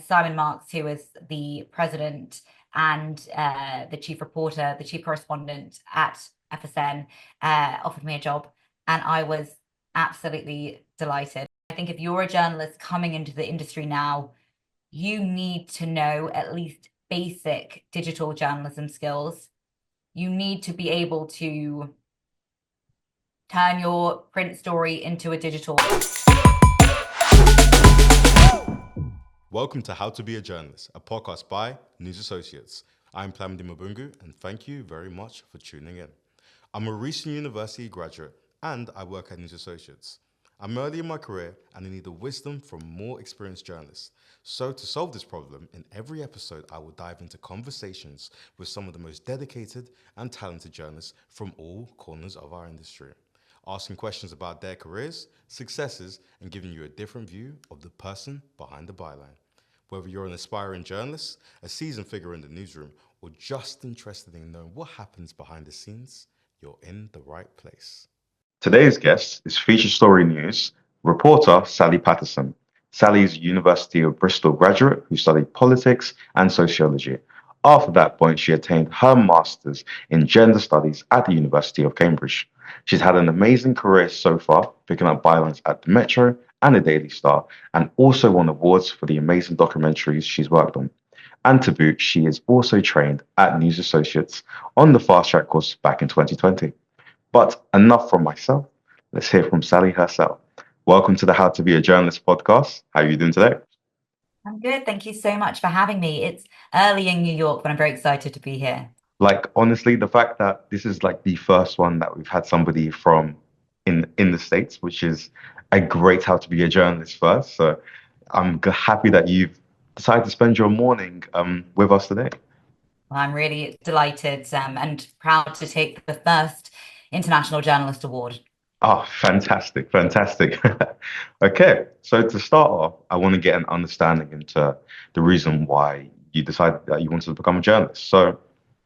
Simon Marks, who was the president and the chief reporter, the chief correspondent at FSN, offered me a job, and I was absolutely delighted. I think if you're a journalist coming into the industry now, you need to know at least basic digital journalism skills. You need to be able to turn your print story into a digital. Welcome to How to Be a Journalist, a podcast by News Associates. I'm Plamdi Mabungu, and thank you very much for tuning in. I'm a recent university graduate, and I work at News Associates. I'm early in my career, and I need the wisdom from more experienced journalists. So to solve this problem, in every episode, I will dive into conversations with some of the most dedicated and talented journalists from all corners of our industry, asking questions about their careers, successes, and giving you a different view of the person behind the byline. Whether you're an aspiring journalist, a seasoned figure in the newsroom, or just interested in knowing what happens behind the scenes, you're in the right place. Today's guest is Feature Story News reporter Sally Patterson. Sally is a University of Bristol graduate who studied politics and sociology. After that point, she attained her master's in gender studies at the University of Cambridge. She's had an amazing career so far, picking up bylines at the Metro and the Daily Star, and also won awards for the amazing documentaries she's worked on. And to boot, she is also trained at News Associates on the Fast Track course back in 2020. But enough from myself. Let's hear from Sally herself. Welcome to the How to Be a Journalist podcast. How are you doing today? I'm good. Thank you so much for having me. It's early in New York, but I'm very excited to be here. Honestly, the fact that this is the first one that we've had somebody from in the States, which is a great How to Be a Journalist first. So I'm happy that you've decided to spend your morning with us today. Well, I'm really delighted and proud to take the first International Journalist Award. Oh, fantastic, fantastic. Okay, so to start off, I want to get an understanding into the reason why you decided that you wanted to become a journalist. So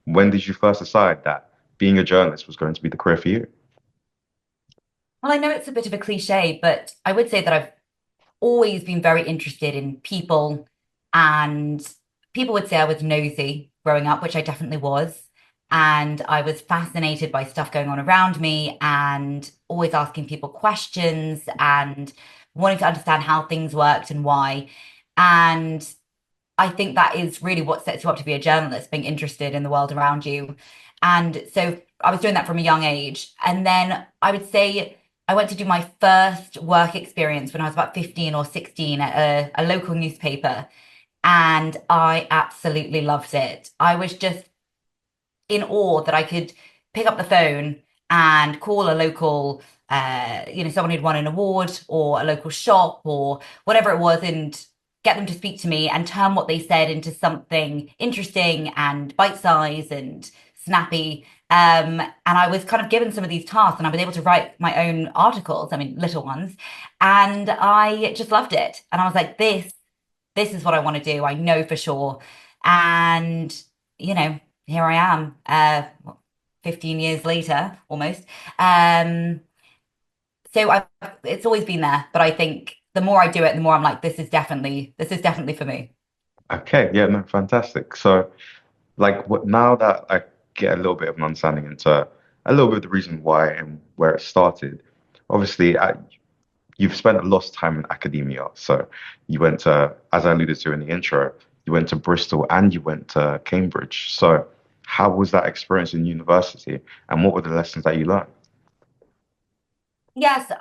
when did you first decide that being a journalist was going to be the career for you? Well, I know it's a bit of a cliche, but I would say that I've always been very interested in people, and people would say I was nosy growing up, which I definitely was. And I was fascinated by stuff going on around me and always asking people questions and wanting to understand how things worked and why. And I think that is really what sets you up to be a journalist, being interested in the world around you. And so I was doing that from a young age. And then I would say I went to do my first work experience when I was about 15 or 16 at a local newspaper. And I absolutely loved it. I was just in awe that I could pick up the phone and call a local, someone who'd won an award or a local shop or whatever it was, and get them to speak to me and turn what they said into something interesting and bite-sized and snappy. And I was kind of given some of these tasks, and I was able to write my own articles, I mean, little ones, and I just loved it. And I was like, this is what I want to do. I know for sure. And, here I am, 15 years later, almost. So it's always been there, but I think the more I do it, the more I'm like, this is definitely for me. Okay, yeah, no, fantastic. So, now that I get a little bit of an understanding into a little bit of the reason why and where it started, obviously, you've spent a lot of time in academia. So, you went to, as I alluded to in the intro, you went to Bristol and you went to Cambridge. So, how was that experience in university, and what were the lessons that you learned? Yes,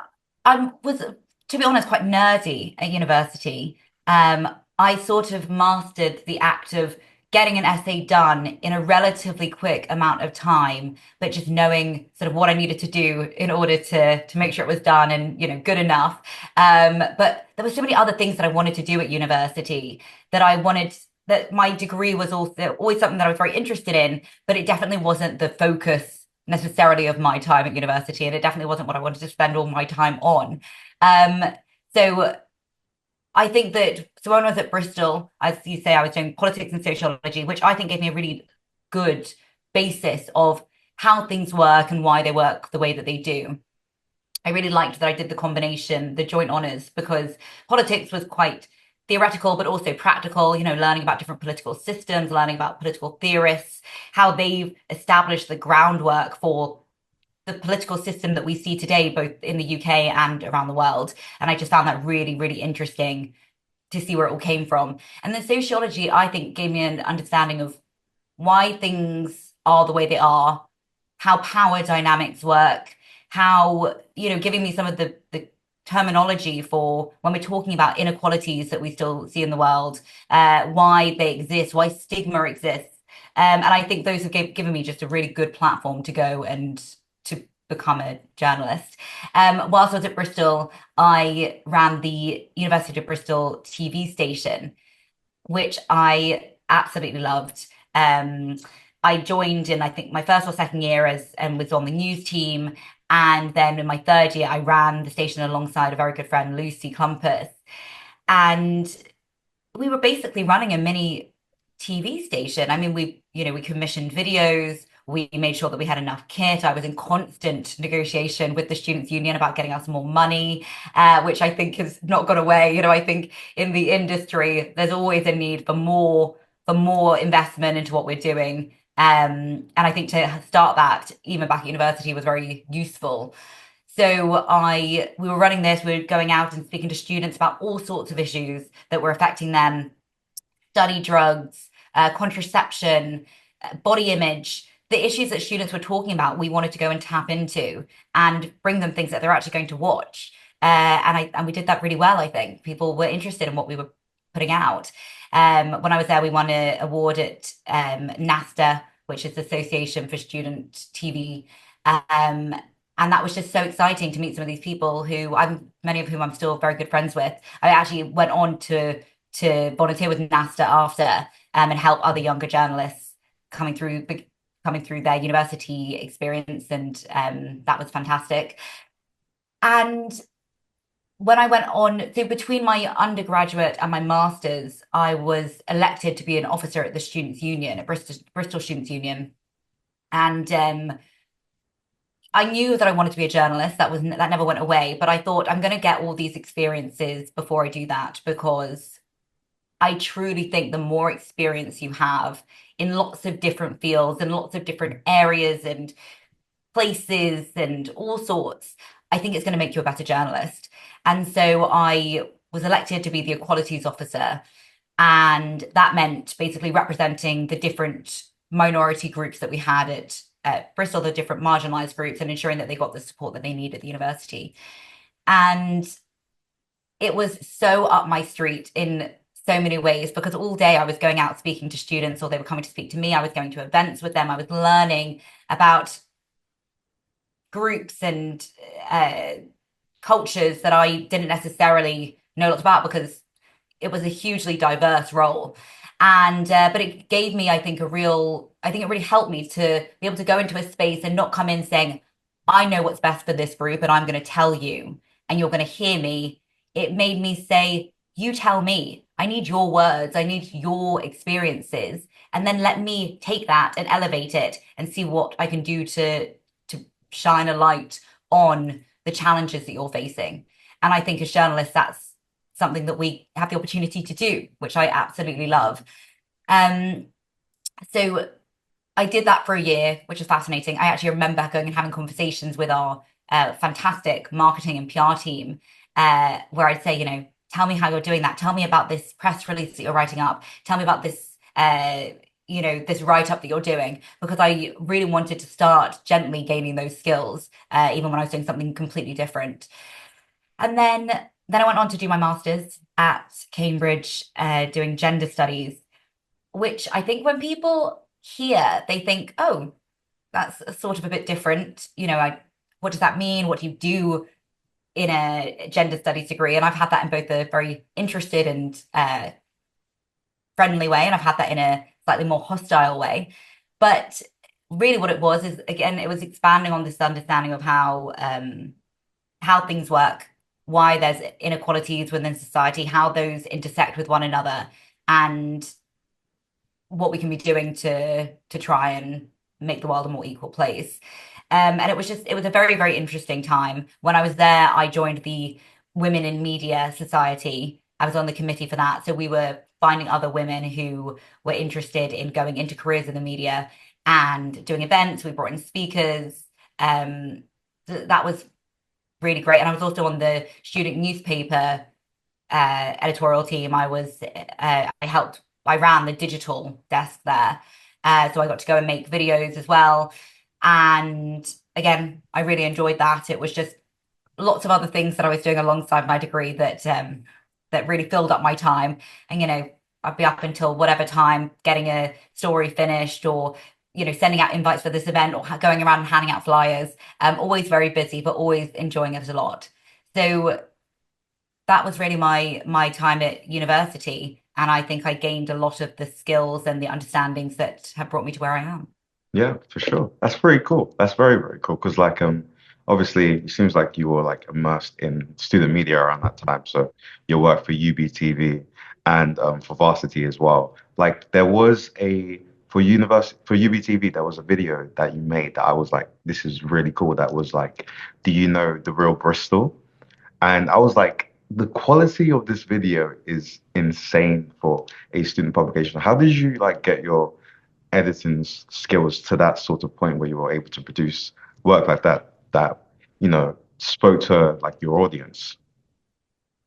I was, to be honest, quite nerdy at university. I sort of mastered the act of getting an essay done in a relatively quick amount of time, but just knowing sort of what I needed to do in order to make sure it was done and, good enough. But there were so many other things that I wanted to do at university that my degree was also always something that I was very interested in, but it definitely wasn't the focus necessarily of my time at university, and it definitely wasn't what I wanted to spend all my time on. Um, so I think that, so when I was at Bristol, as you say, I was doing politics and sociology, which I think gave me a really good basis of how things work and why they work the way that they do. I really liked that I did the combination, the joint honours, because politics was quite theoretical, but also practical, learning about different political systems, learning about political theorists, how they've established the groundwork for the political system that we see today, both in the UK and around the world. And I just found that really, really interesting to see where it all came from. And then sociology, I think, gave me an understanding of why things are the way they are, how power dynamics work, how, giving me some of the terminology for when we're talking about inequalities that we still see in the world, why they exist, why stigma exists. And I think those have given me just a really good platform to go and to become a journalist. Whilst I was at Bristol, I ran the University of Bristol TV station, which I absolutely loved. Um, I joined in, I think, my first or second year as and was on the news team. And then in my third year, I ran the station alongside a very good friend, Lucy Clumpus. And we were basically running a mini TV station. I mean, we commissioned videos. We made sure that we had enough kit. I was in constant negotiation with the Students' Union about getting us more money, which I think has not gone away. I think in the industry, there's always a need for more investment into what we're doing. And I think to start that, even back at university, was very useful. So we were running this, we were going out and speaking to students about all sorts of issues that were affecting them, study drugs, contraception, body image, the issues that students were talking about, we wanted to go and tap into and bring them things that they're actually going to watch. And we did that really well, I think. People were interested in what we were putting out. When I was there, we won an award at NASTA, which is the Association for Student TV. Um, and that was just so exciting to meet some of these people many of whom I'm still very good friends with. I actually went on to volunteer with NASTA after and help other younger journalists coming through their university experience, and that was fantastic. And when I went on, so between my undergraduate and my master's, I was elected to be an officer at the Students' Union, at Bristol Students' Union, and I knew that I wanted to be a journalist. That never went away, but I thought I'm going to get all these experiences before I do that because I truly think the more experience you have in lots of different fields and lots of different areas and places and all sorts, I think it's going to make you a better journalist. And so I was elected to be the equalities officer. And that meant basically representing the different minority groups that we had at Bristol, the different marginalized groups, and ensuring that they got the support that they need at the university. And it was so up my street in so many ways because all day I was going out speaking to students or they were coming to speak to me. I was going to events with them. I was learning about groups and uh, cultures that I didn't necessarily know lots about because it was a hugely diverse role. And but it gave me, I think it really helped me to be able to go into a space and not come in saying, I know what's best for this group and I'm going to tell you and you're going to hear me. It made me say, you tell me. I need your words. I need your experiences. And then let me take that and elevate it and see what I can do to shine a light on the challenges that you're facing. And I think as journalists, that's something that we have the opportunity to do, which I absolutely love. Um, so I did that for a year, which was fascinating. I actually remember going and having conversations with our fantastic marketing and PR team, where I'd say, tell me how you're doing that. Tell me about this press release that you're writing up. Tell me about this, this write up that you're doing, because I really wanted to start gently gaining those skills, even when I was doing something completely different. And then I went on to do my master's at Cambridge, doing gender studies, which I think when people hear, they think, oh, that's sort of a bit different. What does that mean? What do you do in a gender studies degree? And I've had that in both a very interested and friendly way, and I've had that in a slightly more hostile way. But really, what it was is again, it was expanding on this understanding of how things work, why there's inequalities within society, how those intersect with one another, and what we can be doing to try and make the world a more equal place. And it was a very, very interesting time. When I was there, I joined the Women in Media Society, I was on the committee for that. So we were finding other women who were interested in going into careers in the media and doing events. We brought in speakers. That was really great. And I was also on the student newspaper editorial team. I ran the digital desk there. So I got to go and make videos as well. And again, I really enjoyed that. It was just lots of other things that I was doing alongside my degree that really filled up my time. And I'd be up until whatever time getting a story finished or sending out invites for this event or going around and handing out flyers. Always very busy, but always enjoying it a lot. So that was really my time at university, and I think I gained a lot of the skills and the understandings that have brought me to where I am. Yeah, for sure. That's very cool. That's very, very cool. Because obviously it seems like you were like immersed in student media around that time. So your work for UBTV and for Varsity as well. Like there was a for UBTV, there was a video that you made that I was like, this is really cool. That was like, do you know the real Bristol? And I was like, the quality of this video is insane for a student publication. How did you like get your editing skills to that sort of point where you were able to produce work like that spoke to like your audience?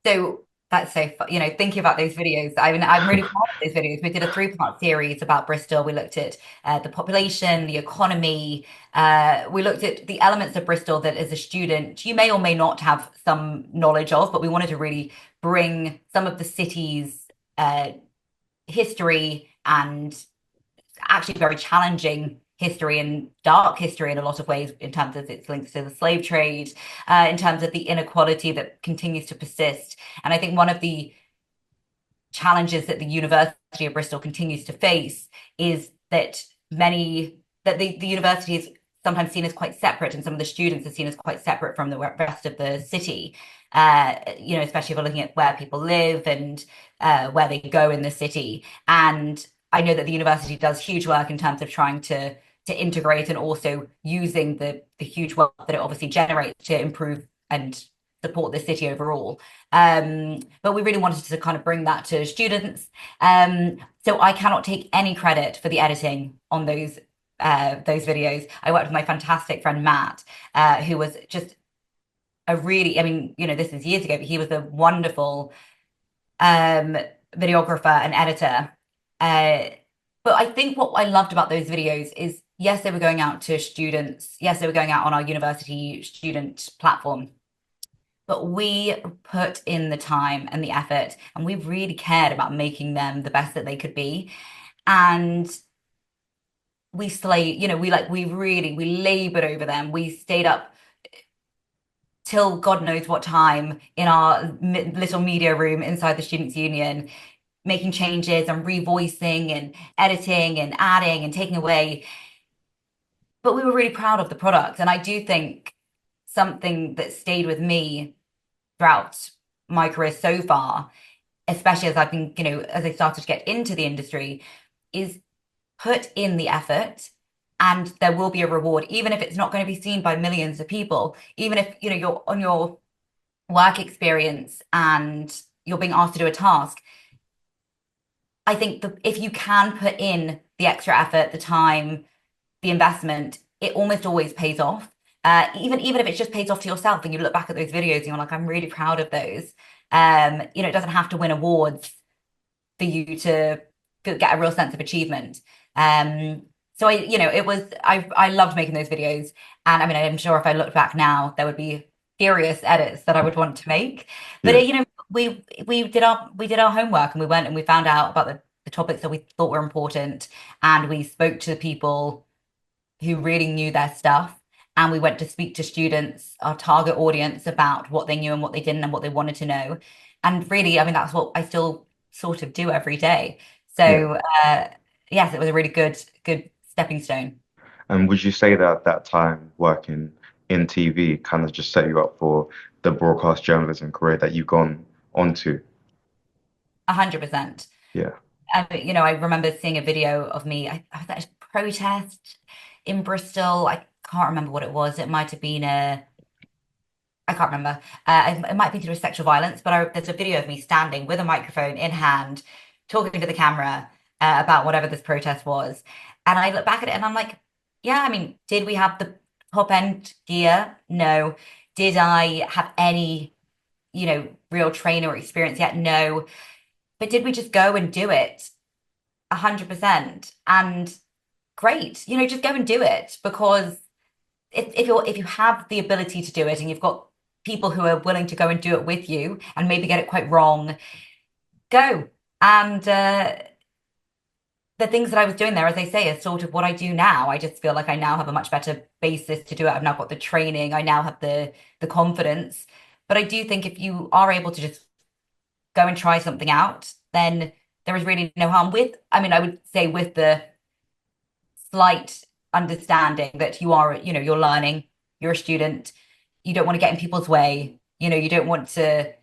So that's so fun. Thinking about those videos, I mean, I'm really proud of those videos. We did a three-part series about Bristol. We looked at the population, the economy. We looked at the elements of Bristol that, as a student, you may or may not have some knowledge of, but we wanted to really bring some of the city's history and actually very challenging history and dark history in a lot of ways, in terms of its links to the slave trade, in terms of the inequality that continues to persist. And I think one of the challenges that the University of Bristol continues to face is that the university is sometimes seen as quite separate, and some of the students are seen as quite separate from the rest of the city. Especially if we're looking at where people live and where they go in the city. And I know that the university does huge work in terms of trying to integrate and also using the huge wealth that it obviously generates to improve and support the city overall. But we really wanted to kind of bring that to students. So I cannot take any credit for the editing on those videos. I worked with my fantastic friend Matt, who was just I mean, this is years ago, but he was a wonderful um, videographer and editor. Uh, but I think what I loved about those videos is, yes, they were going out to students. Yes, they were going out on our university student platform. But we put in the time and the effort, and we really cared about making them the best that they could be. And we labored over them. We stayed up till God knows what time in our little media room inside the Students' Union, making changes and revoicing and editing and adding and taking away. But we were really proud of the product. And I do think something that stayed with me throughout my career so far, especially as I've been, as I started to get into the industry, is put in the effort and there will be a reward, even if it's not going to be seen by millions of people, even if, you're on your work experience and you're being asked to do a task. I think if you can put in the extra effort, the time, the investment, it almost always pays off. Even if it just pays off to yourself and you look back at those videos and you're like, I'm really proud of those. It doesn't have to win awards for you to get a real sense of achievement. So I loved making those videos. And I mean, I'm sure if I looked back now, there would be furious edits that I would want to make. But Yeah. we did our homework and we went and we found out about the topics that we thought were important, and we spoke to people who really knew their stuff. And we went to speak to students, our target audience, about what they knew and what they didn't and what they wanted to know. And really, I mean, that's what I still sort of do every day. Yeah. So, yes, it was a really good stepping stone. And would you say that that time working in TV kind of just set you up for the broadcast journalism career that you've gone on to? 100%. Yeah. I remember seeing a video of me. I was at a protest in Bristol. I can't remember what it was. It might have been I can't remember. It might be to do with sexual violence, but there's a video of me standing with a microphone in hand, talking to the camera about whatever this protest was. And I look back at it and I'm like, yeah, I mean, did we have the top end gear? No. Did I have any, real training or experience yet? No. But did we just go and do it 100%? And great, just go and do it because if you have the ability to do it and you've got people who are willing to go and do it with you and maybe get it quite wrong, go. And the things that I was doing there, as I say, is sort of what I do now. I just feel like I now have a much better basis to do it. I've now got the training. I now have the confidence. But I do think if you are able to just go and try something out, then there is really no harm with, I mean, I would say with the slight understanding that you are, you're learning, you're a student, you don't want to get in people's way, you don't want to,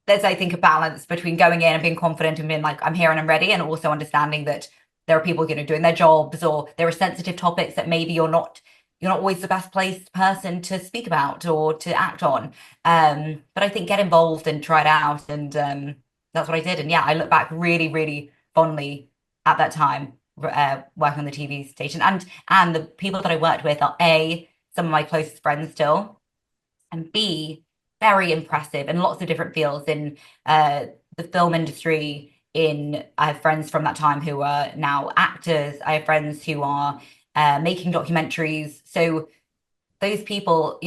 there's, I think, a balance between going in and being confident and being like, I'm here and I'm ready, and also understanding that there are people, doing their jobs, or there are sensitive topics that maybe you're not always the best placed person to speak about or to act on. But I think get involved and try it out. And that's what I did. And yeah, I look back really, really fondly at that time, working on the TV station. And the people that I worked with are A, some of my closest friends still, and B, very impressive in lots of different fields in the film industry. I have friends from that time who are now actors. I have friends who are making documentaries. So those people,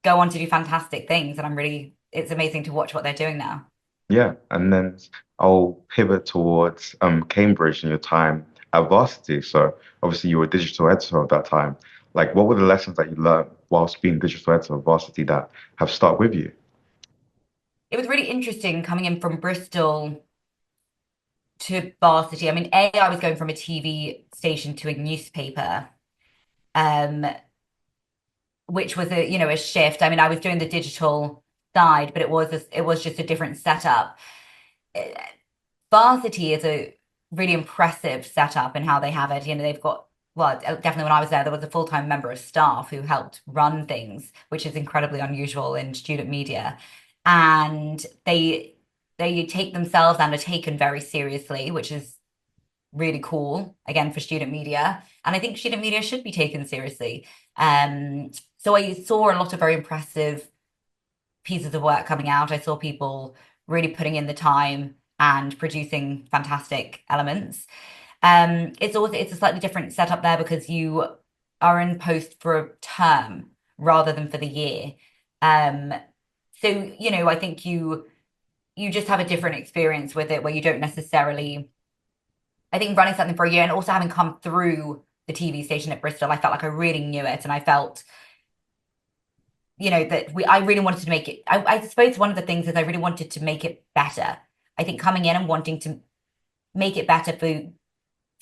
go on to do fantastic things, and it's amazing to watch what they're doing now. Yeah, and then I'll pivot towards Cambridge and your time at varsity. So obviously you were digital editor at that time. Like, what were the lessons that you learned whilst being digital editor at varsity that have stuck with you? It was really interesting coming in from Bristol to varsity. I mean, I was going from a TV station to a newspaper, um, which was a shift. I mean, I was doing the digital side, but it was just a different setup. Varsity is a really impressive setup in how they have it. They've got, well, definitely when I was there was a full-time member of staff who helped run things, which is incredibly unusual in student media. And they take themselves and are taken very seriously, which is really cool, again, for student media. And I think student media should be taken seriously. So I saw a lot of very impressive pieces of work coming out. I saw people really putting in the time and producing fantastic elements. It's a slightly different setup there because you are in post for a term rather than for the year. Um, so I think you just have a different experience with it where you don't necessarily. I think running something for a year and also having come through the TV station at Bristol, I felt like I really knew it, and I felt that I really wanted to make it. I suppose one of the things is I really wanted to make it better. I think coming in and wanting to make it better for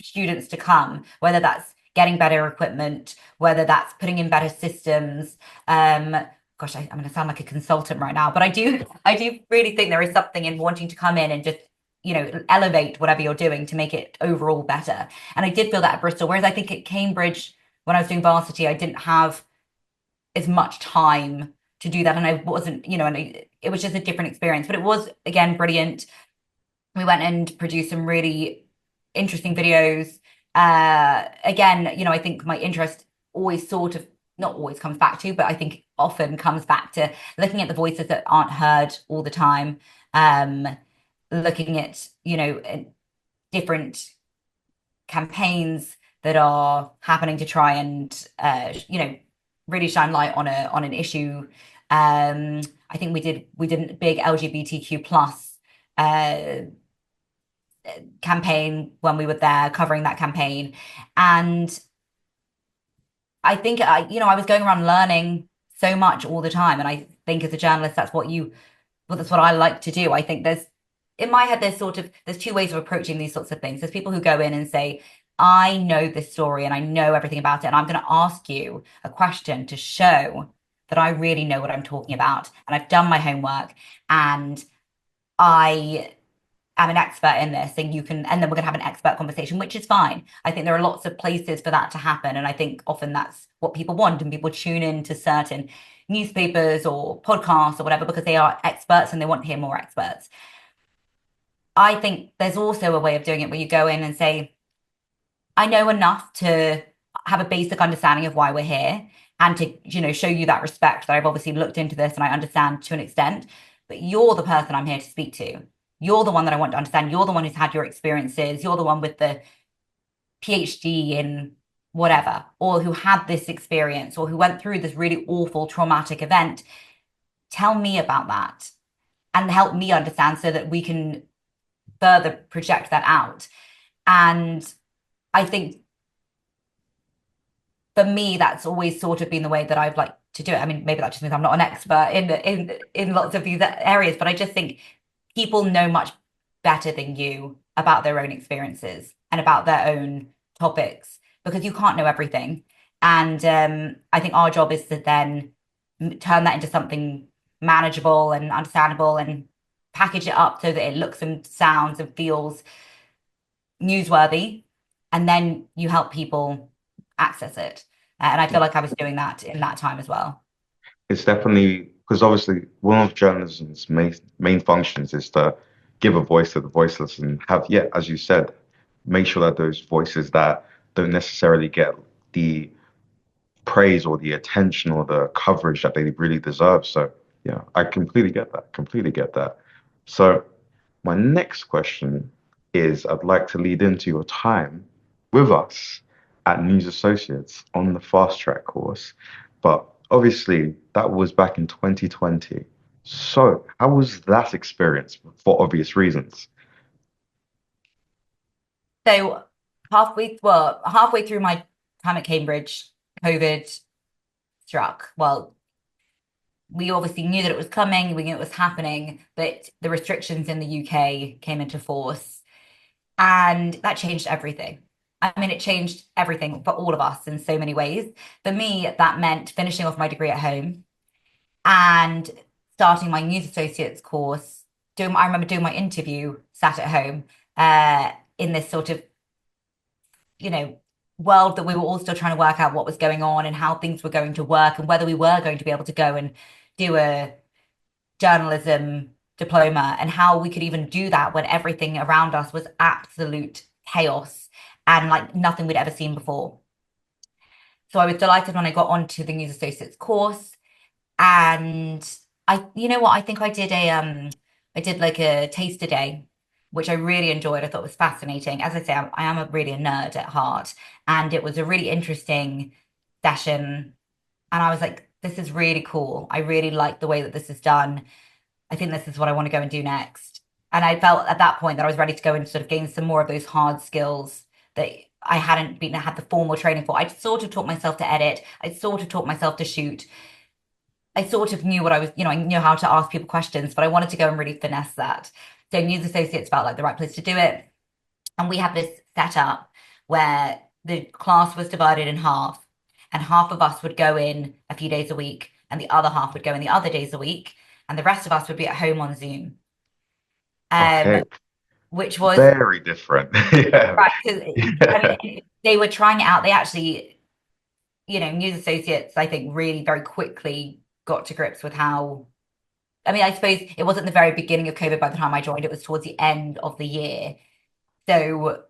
students to come, whether that's getting better equipment, whether that's putting in better systems. Gosh, I'm going to sound like a consultant right now, but I do really think there is something in wanting to come in and just, elevate whatever you're doing to make it overall better. And I did feel that at Bristol, whereas I think at Cambridge, when I was doing varsity, I didn't have as much time to do that. And I wasn't, and it was just a different experience, but it was, again, brilliant. We went and produced some really interesting videos. Again, I think my interest always sort of not always comes back to, but I think often comes back to looking at the voices that aren't heard all the time. Um, Looking at, different campaigns that are happening to try and really shine light on an issue. I think we did a big LGBTQ plus uh, campaign when we were there covering that campaign. And I think I was going around learning so much all the time. And I think as a journalist, that's what I like to do. I think in my head, there's two ways of approaching these sorts of things. There's people who go in and say, I know this story and I know everything about it. And I'm going to ask you a question to show that I really know what I'm talking about. And I've done my homework and I am an expert in this and you can, and then we're going to have an expert conversation, which is fine. I think there are lots of places for that to happen. And I think often that's what people want. And people tune in to certain newspapers or podcasts or whatever because they are experts and they want to hear more experts. I think there's also a way of doing it where you go in and say, I know enough to have a basic understanding of why we're here and to, show you that respect that I've obviously looked into this and I understand to an extent, but you're the person I'm here to speak to. You're the one that I want to understand. You're the one who's had your experiences. You're the one with the PhD in whatever, or who had this experience or who went through this really awful traumatic event. Tell me about that and help me understand so that we can further project that out. And I think for me, that's always sort of been the way that I've liked to do it. I mean, maybe that just means I'm not an expert in lots of these areas, but I just think people know much better than you about their own experiences and about their own topics because you can't know everything. And I think our job is to then turn that into something manageable and understandable and package it up so that it looks and sounds and feels newsworthy. And then you help people access it. And I feel like I was doing that in that time as well. It's definitely because obviously one of journalism's main functions is to give a voice to the voiceless and have, yeah, as you said, make sure that those voices that don't necessarily get the praise or the attention or the coverage that they really deserve. So yeah, I completely get that. Completely get that. So my next question is I'd like to lead into your time with us at News Associates on the fast track course. But obviously that was back in 2020. So how was that experience for obvious reasons? So halfway through my time at Cambridge, COVID struck. Well, we obviously knew that it was coming, we knew it was happening, but the restrictions in the UK came into force, and that changed everything. I mean, it changed everything for all of us in so many ways. For me, that meant finishing off my degree at home and starting my news associates course. I remember doing my interview sat at home in this sort of world that we were all still trying to work out what was going on and how things were going to work and whether we were going to be able to go and do a journalism diploma and how we could even do that when everything around us was absolute chaos and like nothing we'd ever seen before. So I was delighted when I got onto the News Associates course. And you know what, I think I did like a taster day, which I really enjoyed. I thought was fascinating. As I say, I am really a nerd at heart, and it was a really interesting session. And I was like, this is really cool. I really like the way that this is done. I think this is what I want to go and do next. And I felt at that point that I was ready to go and sort of gain some more of those hard skills that I hadn't been had the formal training for. I'd sort of taught myself to edit. I'd sort of taught myself to shoot. I sort of knew what I was, I knew how to ask people questions, but I wanted to go and really finesse that. So News Associates felt like the right place to do it. And we had this setup where the class was divided in half, and half of us would go in a few days a week, and the other half would go in the other days a week, and the rest of us would be at home on Zoom. Um, Okay, which was very different. Yeah. right. 'Cause, I Yeah. mean, they were trying it out. They actually, News Associates, I think, really very quickly got to grips with how. I mean, I suppose it wasn't the very beginning of COVID by the time I joined. It was towards the end of the year. So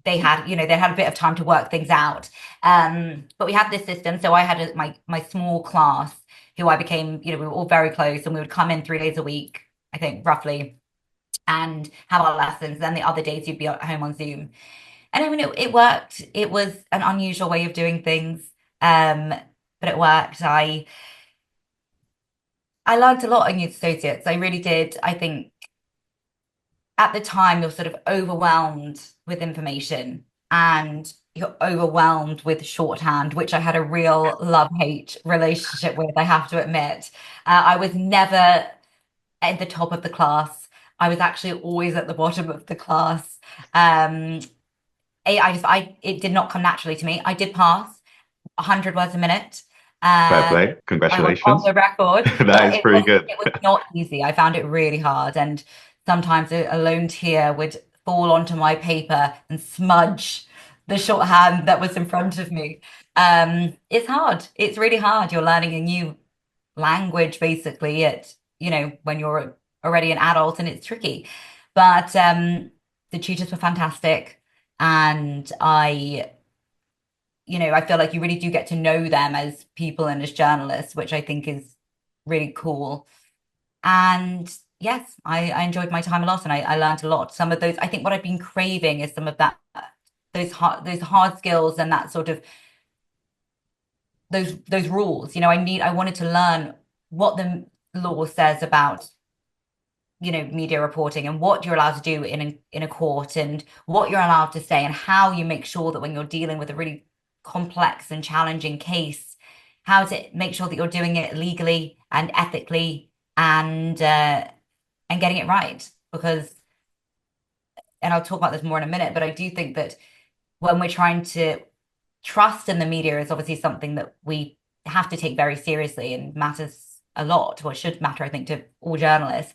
they had a bit of time to work things out. But we had this system. So I had my small class who I became, we were all very close and we would come in 3 days a week, I think, roughly, and have our lessons. Then the other days you'd be at home on Zoom. And I mean, it worked. It was an unusual way of doing things. Um, but it worked. I learned a lot in youth associates. I really did. I think at the time you're sort of overwhelmed with information and you're overwhelmed with shorthand, which I had a real love-hate relationship with, I have to admit. I was never at the top of the class. I was actually always at the bottom of the class. Um, it did not come naturally to me. I did pass 100 words a minute. Fair Uh, play. I was on Congratulations. the record, That but is pretty good. it was not easy. I found it really hard. And sometimes a lone tear would fall onto my paper and smudge the shorthand that was in front of me. It's hard. It's really hard. You're learning a new language basically when you're already an adult, and it's tricky. But the tutors were fantastic, and I feel like you really do get to know them as people and as journalists, which I think is really cool. And yes, I enjoyed my time a lot, and I learned a lot. Some of those, I think what I've been craving is some of that, those hard skills and that sort of those rules. I wanted to learn what the law says about, media reporting, and what you're allowed to do in a court, and what you're allowed to say, and how you make sure that when you're dealing with a really complex and challenging case, how to make sure that you're doing it legally and ethically, and getting it right. Because, and I'll talk about this more in a minute, but I do think that when we're trying to trust in the media is obviously something that we have to take very seriously and matters a lot, or should matter, I think, to all journalists.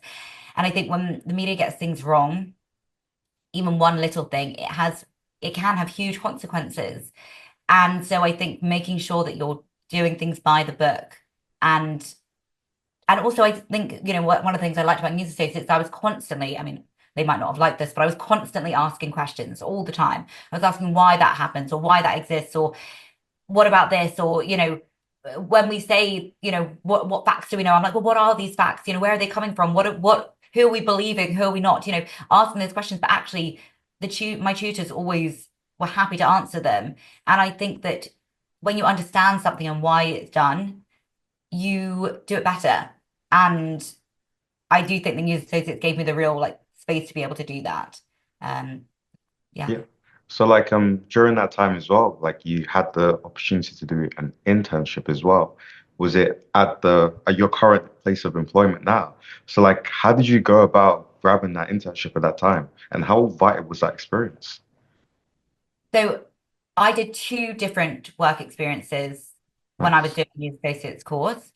And I think when the media gets things wrong, even one little thing, it can have huge consequences. And so I think making sure that you're doing things by the book, and also I think, one of the things I liked about News Associates, I was constantly, I mean, they might not have liked this, but I was constantly asking questions all the time. I was asking why that happens, or why that exists, or what about this, or when we say, what facts do we know, I'm like, well, what are these facts, where are they coming from, who are we believing, who are we not, asking those questions. But actually my tutors always were happy to answer them. And I think that when you understand something and why it's done, you do it better. And I do think the news associates gave me the real, like, space to be able to do that. um yeah. Yeah. So like during that time as well, like you had the opportunity to do an internship as well. Was it at your current place of employment now? So like how did you go about grabbing that internship at that time? And how vital was that experience? So I did two different work experiences when I was Nice. doing the associate's course.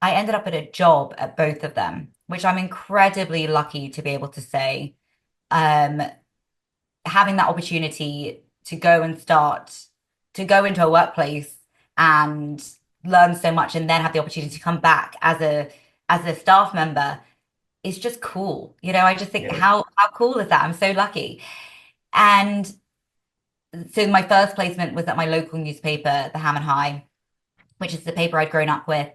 I ended up at a job at both of them, which I'm incredibly lucky to be able to say. Um, Having that opportunity to go into a workplace and learn so much, and then have the opportunity to come back as a staff member, is just cool. I just think, Yeah. how cool is that? I'm so lucky. And so my first placement was at my local newspaper, the Ham and High, which is the paper I'd grown up with.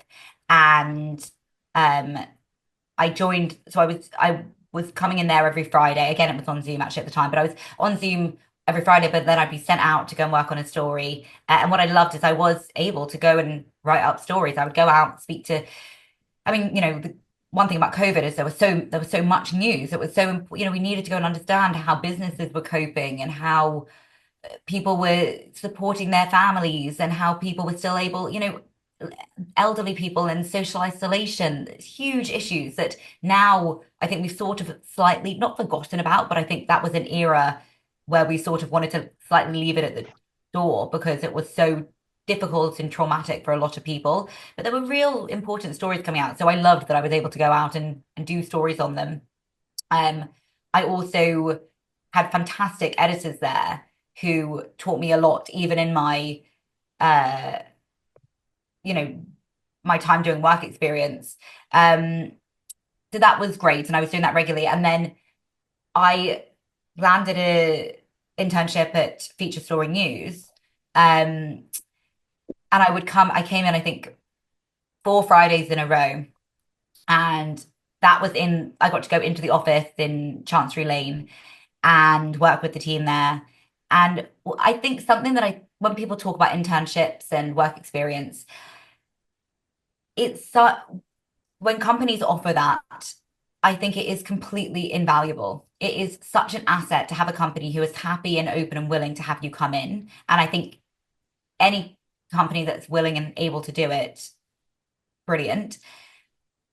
And um, I joined, so I was coming in there every Friday. Again, it was on Zoom actually at the time, but I was on Zoom every Friday, but then I'd be sent out to go and work on a story. And what I loved is I was able to go and write up stories. I would go out, speak to, I mean, the one thing about COVID is there was so much news. It was so, we needed to go and understand how businesses were coping, and how people were supporting their families, and how people were still able, elderly people in social isolation, huge issues that now I think we've sort of slightly not forgotten about, but I think that was an era where we sort of wanted to slightly leave it at the door because it was so difficult and traumatic for a lot of people. But there were real important stories coming out. So I loved that I was able to go out and do stories on them. Um, I also had fantastic editors there who taught me a lot, even in uh, you know, my time doing work experience. Um, so that was great, and I was doing that regularly. And then I landed a internship at Feature Story News. And I came in, I think, 4 Fridays in a row. And I got to go into the office in Chancery Lane and work with the team there. And I think something when people talk about internships and work experience, it's when companies offer that, I think it is completely invaluable. It is such an asset to have a company who is happy and open and willing to have you come in. And I think any company that's willing and able to do it, brilliant.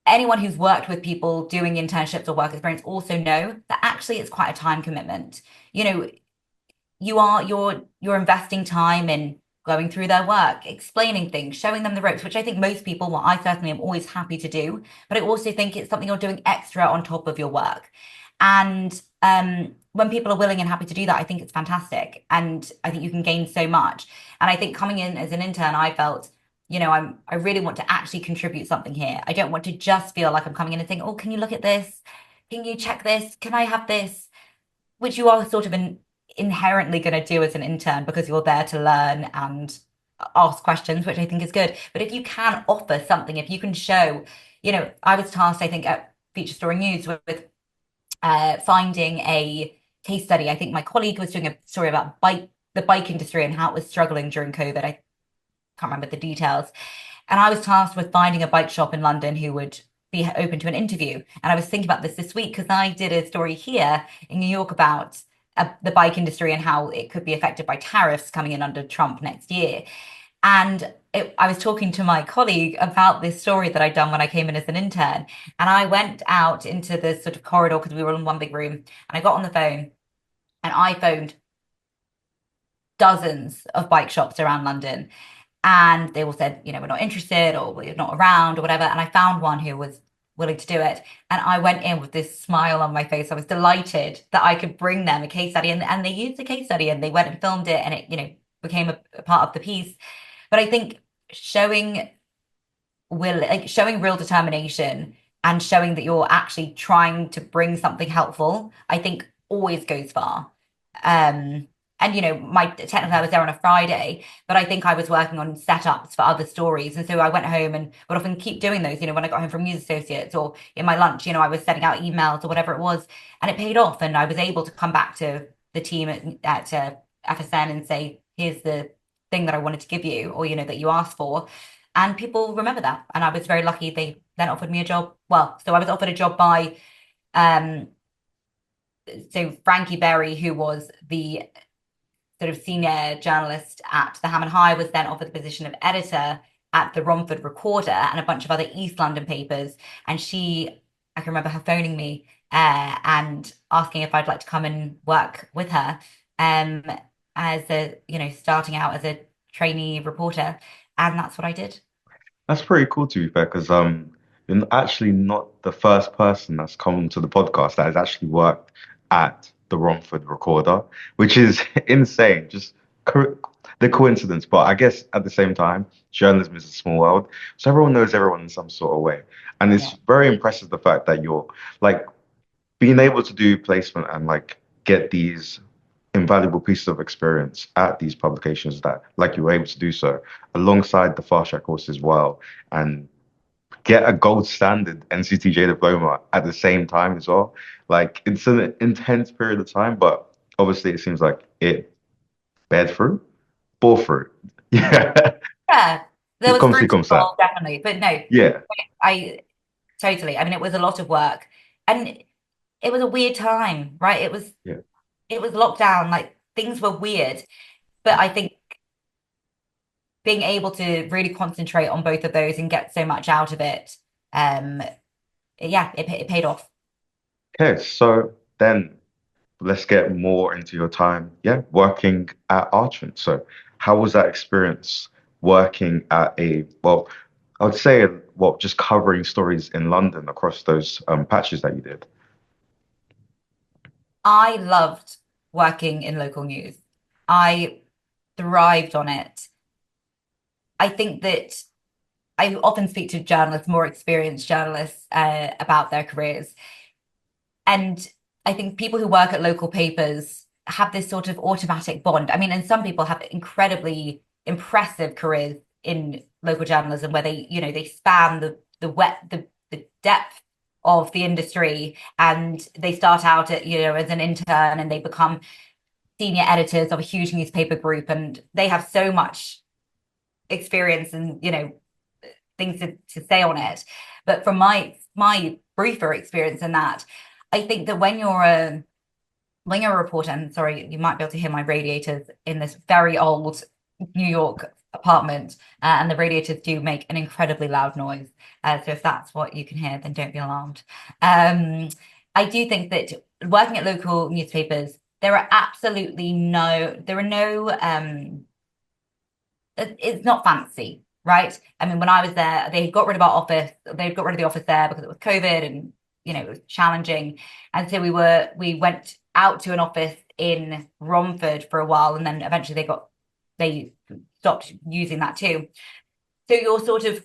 Anyone who's worked with people doing internships or work experience also know that actually it's quite a time commitment. You know, you're investing time in going through their work, explaining things, showing them the ropes, which I think most people, well, I certainly am always happy to do, but I also think it's something you're doing extra on top of your work. And when people are willing and happy to do that, I think it's fantastic. And I think you can gain so much. And I think coming in as an intern, I felt, I really want to actually contribute something here. I don't want to just feel like I'm coming in and saying, oh, can you look at this? Can you check this? Can I have this? Which you are sort of inherently going to do as an intern because you're there to learn and ask questions, which I think is good. But if you can offer something, if you can show, I was tasked, I think, at Feature Story News with finding a case study. I think my colleague was doing a story about the bike industry and how it was struggling during COVID. I can't remember the details. And I was tasked with finding a bike shop in London who would be open to an interview. And I was thinking about this week because I did a story here in New York about the bike industry and how it could be affected by tariffs coming in under Trump next year. And I was talking to my colleague about this story that I'd done when I came in as an intern. And I went out into the sort of corridor because we were in one big room. And I got on the phone and I phoned dozens of bike shops around London. And they all said, we're not interested or we're not around or whatever. And I found one who was willing to do it. And I went in with this smile on my face. I was delighted that I could bring them a case study. And they used the case study and they went and filmed it and it, became a part of the piece. But I think showing showing real determination and showing that you're actually trying to bring something helpful, I think always goes far. Um, and my technically I was there on a Friday, but I think I was working on setups for other stories. And so I went home and would often keep doing those, when I got home from News Associates or in my lunch, I was sending out emails or whatever it was, and it paid off. And I was able to come back to the team at FSN and say, here's the thing that I wanted to give you, or that you asked for. And people remember that. And I was very lucky they then offered me a job. Well, so I was offered a job by um Frankie Berry, who was the sort of senior journalist at the Ham and High, was then offered the position of editor at the Romford Recorder and a bunch of other East London papers. And I can remember her phoning me and asking if I'd like to come and work with her um, as starting out as a trainee reporter. And that's what I did. That's pretty cool to be fair, because you're actually not the first person that's come to the podcast that has actually worked at the Romford Recorder, which is insane. Just co the coincidence, but I guess at the same time, journalism is a small world, so everyone knows everyone in some sort of way, and it's Yeah. very impressive the fact that you're like being able to do placement and like get these invaluable pieces of experience at these publications that like you were able to do so alongside the fast track course as well and get a gold standard NCTJ diploma at the same time as well. Like it's an intense period of time, but obviously it seems like it bared fruit, bore fruit. Yeah. Yeah. There was Comme ci, fruit comme ça. involved, definitely. But no, Yeah. I totally. I mean, it was a lot of work. And it was a weird time, right? Yeah. It was lockdown, like things were weird. But I think being able to really concentrate on both of those and get so much out of it, um, yeah, it paid off. Okay, so then let's get more into your time, yeah, working at Archant. So, how was that experience working at well, I would say, well, just covering stories in London across those patches that you did? I loved working in local news. I thrived on it. I think that I often speak to journalists, more experienced journalists, about their careers. And I think people who work at local papers have this sort of automatic bond. I mean, and some people have incredibly impressive careers in local journalism where they span the depth of the industry, and they start out at, as an intern and they become senior editors of a huge newspaper group and they have so much experience and, things to say on it. But from my briefer experience in that, I think that when you're a reporter, and sorry, you might be able to hear my radiators in this very old New York apartment, and the radiators do make an incredibly loud noise. So if that's what you can hear, then don't be alarmed. I do think that working at local newspapers, there are no it's not fancy, right? I mean, when I was there, they got rid of our office. They got rid of the office there because it was COVID and it was challenging. And so we went out to an office in Romford for a while, and then eventually they stopped using that too. So you're sort of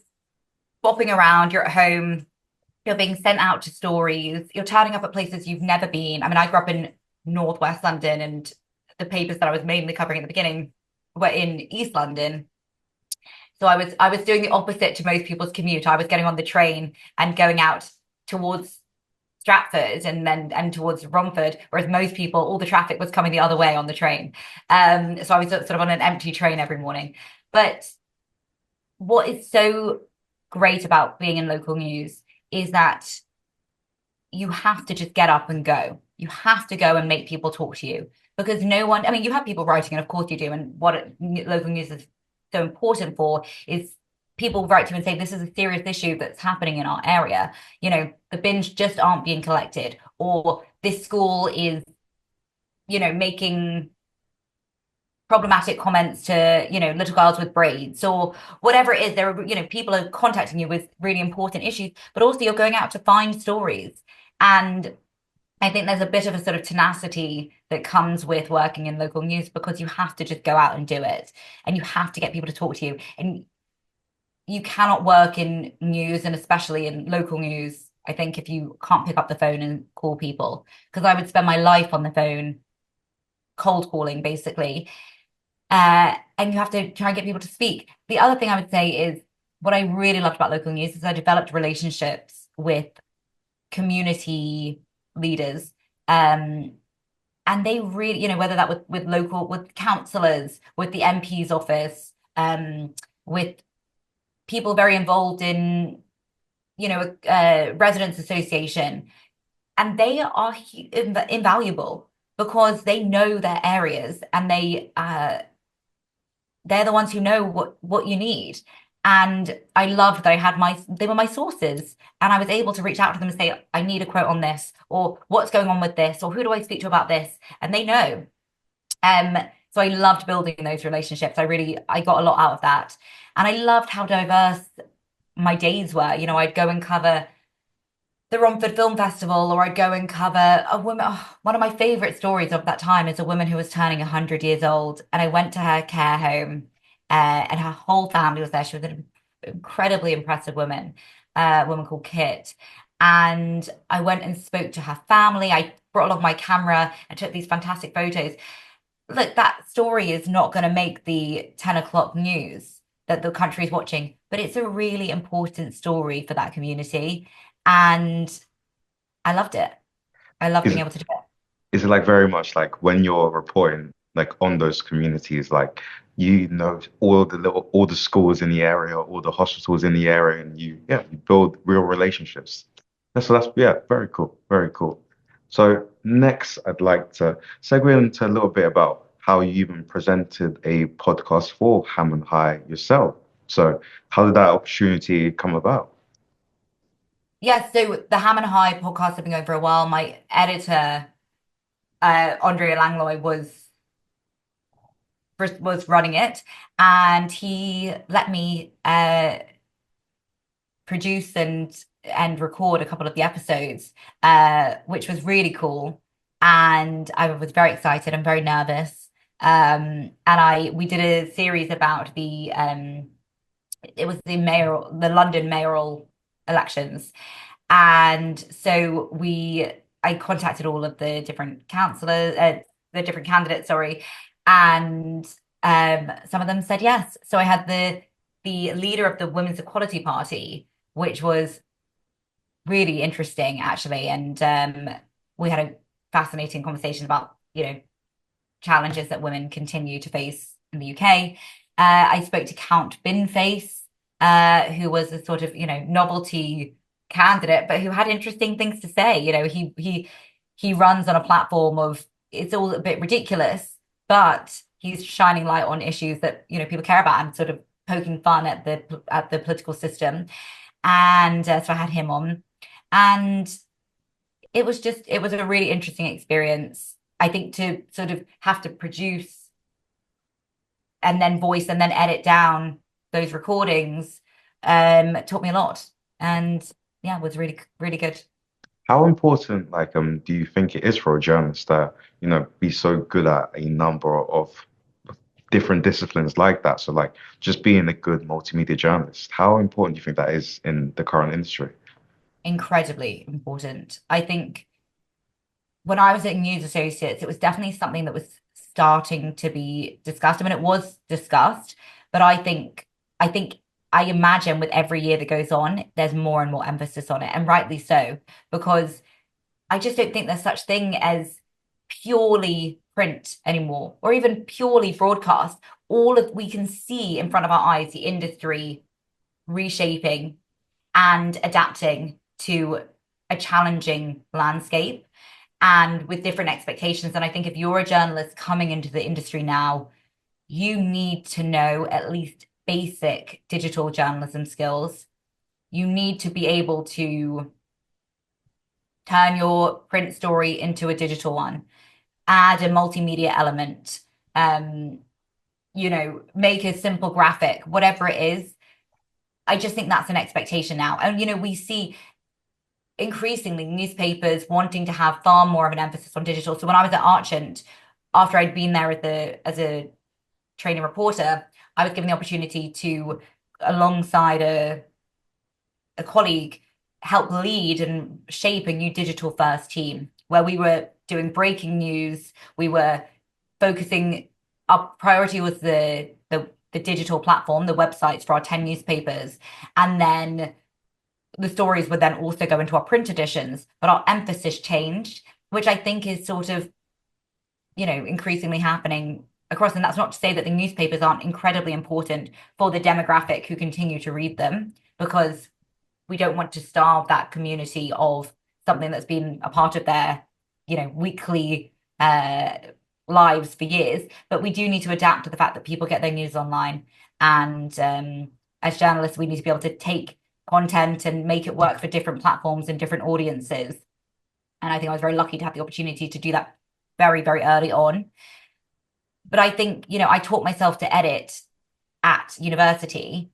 bopping around, you're at home, you're being sent out to stories, you're turning up at places you've never been. I mean, I grew up in Northwest London, and the papers that I was mainly covering at the beginning were in East London. So I was doing the opposite to most people's commute. I was getting on the train and going out towards Stratford and towards Romford, whereas most people, all the traffic was coming the other way on the train. So I was sort of on an empty train every morning. But what is so great about being in local news is that you have to just get up and go. You have to go and make people talk to you because no one, I mean, you have people writing, and of course you do. And local news is so important for is people write to you and say, this is a serious issue that's happening in our area. The bins just aren't being collected, or this school is, making problematic comments to little girls with braids or whatever it is. There are people are contacting you with really important issues, but also you're going out to find stories. And I think there's a bit of a sort of tenacity that comes with working in local news because you have to just go out and do it, and you have to get people to talk to you. And you cannot work in news, and especially in local news, I think, if you can't pick up the phone and call people, because I would spend my life on the phone cold calling basically. And you have to try and get people to speak. The other thing I would say is what I really loved about local news is I developed relationships with community leaders. And they really, whether that with local, with councillors, with the MP's office, with people very involved in, residents association, and they are invaluable because they know their areas, and they're the ones who know what you need. And I loved that they were my sources, and I was able to reach out to them and say, I need a quote on this, or what's going on with this, or who do I speak to about this? And they know. Um, so I loved building those relationships. I got a lot out of that. And I loved how diverse my days were. I'd go and cover the Romford Film Festival, or I'd go and cover a woman. Oh, one of my favorite stories of that time is a woman who was turning 100 years old, and I went to her care home, and her whole family was there. She was an incredibly impressive woman, a woman called Kit. And I went and spoke to her family. I brought along my camera and took these fantastic photos. Look, that story is not going to make the 10 o'clock news that the country is watching, but it's a really important story for that community. And I loved it. I loved Is being able to do it. is it like very much like when you're reporting like on those communities, like all the schools in the area, all the hospitals in the area, and you build real relationships. So that's yeah, very cool, very cool. So next, I'd like to segue into a little bit about how you even presented a podcast for Ham and High yourself. So how did that opportunity come about? Yeah, so the Ham and High podcast have been going for a while. My editor, Andrea Langlois, was running it, and he let me produce and record a couple of the episodes, which was really cool. And I was very excited. I'm very nervous. And we did a series about it was the London mayoral elections. And so I contacted all of the different councillors, the different candidates, sorry, and some of them said yes. So I had the leader of the Women's Equality Party, which was really interesting actually, and we had a fascinating conversation about challenges that women continue to face in the UK. I spoke to Count Binface, who was a sort of novelty candidate, but who had interesting things to say. He runs on a platform of it's all a bit ridiculous, but he's shining light on issues that people care about and sort of poking fun at the political system. And so I had him on, and it was a really interesting experience. I think to sort of have to produce and then voice and then edit down those recordings taught me a lot. And yeah, was really, really good. How important, like, do you think it is for a journalist that, be so good at a number of different disciplines like that? So, like, just being a good multimedia journalist, how important do you think that is in the current industry? Incredibly important. I think when I was at News Associates, it was definitely something that was starting to be discussed. I mean, it was discussed, but I think, I imagine with every year that goes on, there's more and more emphasis on it, and rightly so, because I just don't think there's such thing as purely print anymore, or even purely broadcast. All of we can see in front of our eyes the industry reshaping and adapting to a challenging landscape and with different expectations. And I think if you're a journalist coming into the industry now, you need to know at least basic digital journalism skills. You need to be able to turn your print story into a digital one, add a multimedia element, um, make a simple graphic, whatever it is. I just think that's an expectation now. And, we see increasingly newspapers wanting to have far more of an emphasis on digital. So when I was at Archant, after I'd been there as a training reporter, I was given the opportunity to, alongside a colleague, help lead and shape a new digital first team where we were doing breaking news. We were focusing, our priority was the digital platform, the websites for our 10 newspapers. And then the stories would then also go into our print editions, but our emphasis changed, which I think is sort of, increasingly happening across. And that's not to say that the newspapers aren't incredibly important for the demographic who continue to read them, because we don't want to starve that community of something that's been a part of their, weekly lives for years. But we do need to adapt to the fact that people get their news online. And as journalists, we need to be able to take content and make it work for different platforms and different audiences. And I think I was very lucky to have the opportunity to do that very, very early on. But I think, I taught myself to edit at university,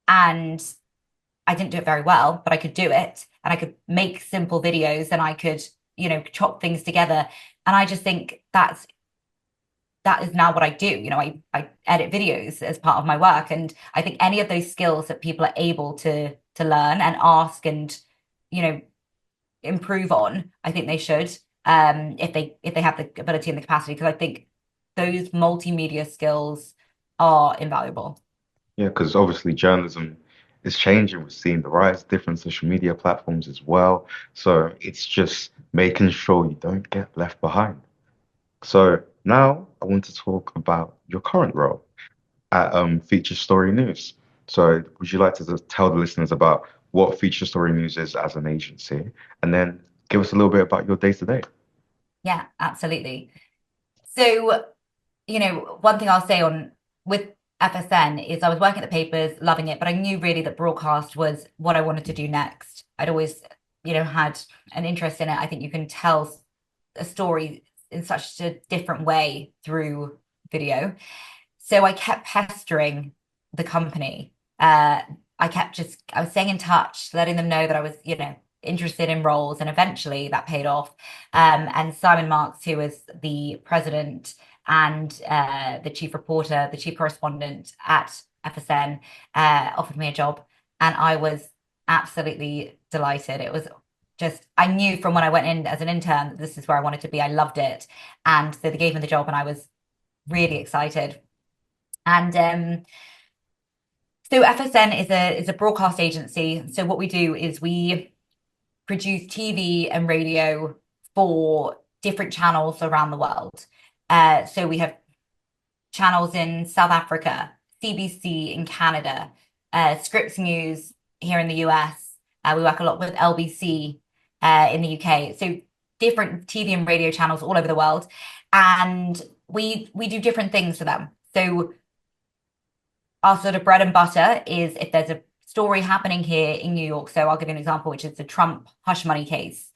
and I didn't do it very well, but I could do it, and I could make simple videos, and I could, chop things together. And I just think that is now what I do. I edit videos as part of my work. And I think any of those skills that people are able to learn and ask and, you know, improve on, I think they should, if they have the ability and the capacity, because I think those multimedia skills are invaluable. Yeah, because obviously journalism is changing. We're seeing the rise of different social media platforms as well. So it's just making sure you don't get left behind. So now I want to talk about your current role at Feature Story News. So would you like to just tell the listeners about what Feature Story News is as an agency, and then give us a little bit about your day to day? Yeah, absolutely. So, one thing I'll say on with FSN is I was working at the papers, loving it, but I knew really that broadcast was what I wanted to do next. I'd always, had an interest in it. I think you can tell a story in such a different way through video. So I kept pestering the company. I was staying in touch, letting them know that I was, interested in roles, and eventually that paid off. And Simon Marks, who was the president and the chief reporter, the chief correspondent at FSN, offered me a job, and I was absolutely delighted. It was just, I knew from when I went in as an intern that this is where I wanted to be. I loved it, and so they gave me the job, and I was really excited. And so FSN is a broadcast agency. So what we do is we produce TV and radio for different channels around the world. So we have channels in South Africa, CBC in Canada, Scripps News here in the US. We work a lot with LBC in the UK. So different TV and radio channels all over the world, and we do different things for them. So our sort of bread and butter is if there's a story happening here in New York. So I'll give you an example, which is the Trump hush money case.